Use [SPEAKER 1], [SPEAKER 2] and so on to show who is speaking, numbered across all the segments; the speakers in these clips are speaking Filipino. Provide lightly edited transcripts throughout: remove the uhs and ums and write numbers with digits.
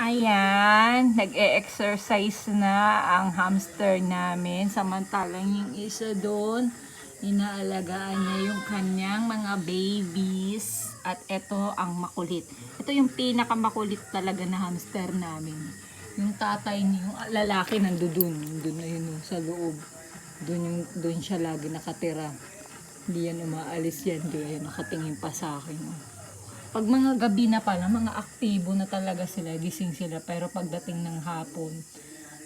[SPEAKER 1] Ayan, nag-e-exercise na ang hamster namin. Samantalang yung isa doon, inaalagaan niya yung kanyang mga babies. At ito ang makulit. Ito yung pinakamakulit talaga na hamster namin. Yung tatay niya, yung lalaki nandoon. Doon na yun sa loob. Doon siya lagi nakatira. Hindi yan umaalis yan. Doon nakatingin pa sa akin. Pag mga gabi na pala, mga aktibo na talaga sila, gising sila. Pero pagdating ng hapon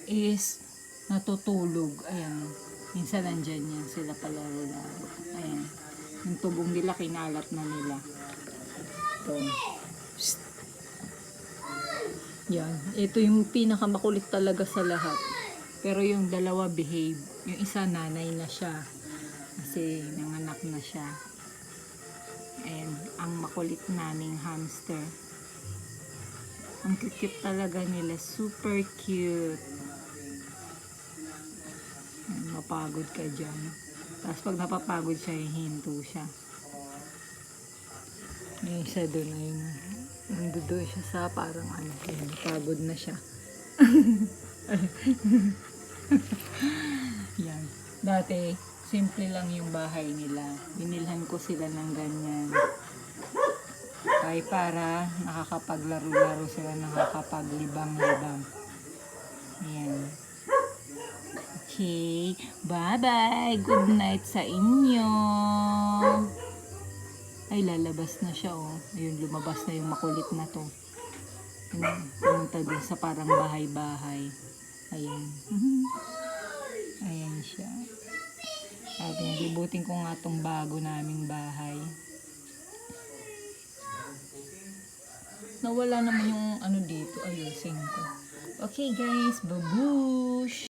[SPEAKER 1] is natutulog. Ayan. Minsan nandyan yan sila palaro-laro. Ayan. Yung tubong nila, kinalat na nila. Ito. Psst. Yan. Ito yung pinakamakulit talaga sa lahat. Pero yung dalawa behave. Yung isa nanay na siya. Kasi nanganak na siya. And ang makulit naming hamster. Ang cute talaga nila. Super cute. And mapagod ka dyan. Tapos pag napapagod siya, hinto siya. Yung isa doon na yung nandudo siya sa parang ano. Napagod na siya. Yan. Dati, simple lang yung bahay nila. Binilhan ko sila ng ganyan. Ay para nakakapaglaro-laro sila, nakakapaglibang-libang. Ayan. Okay. Bye-bye. Good night sa inyo. Ay, lalabas na siya, oh. Ayun, lumabas na yung makulit na to. Pumunta dun sa parang bahay-bahay. Ayan. Ayan siya. Sabi niya, libutin ko nga tong bago naming bahay. Nawala naman yung ano dito. Ayusin ko. Okay guys, babush!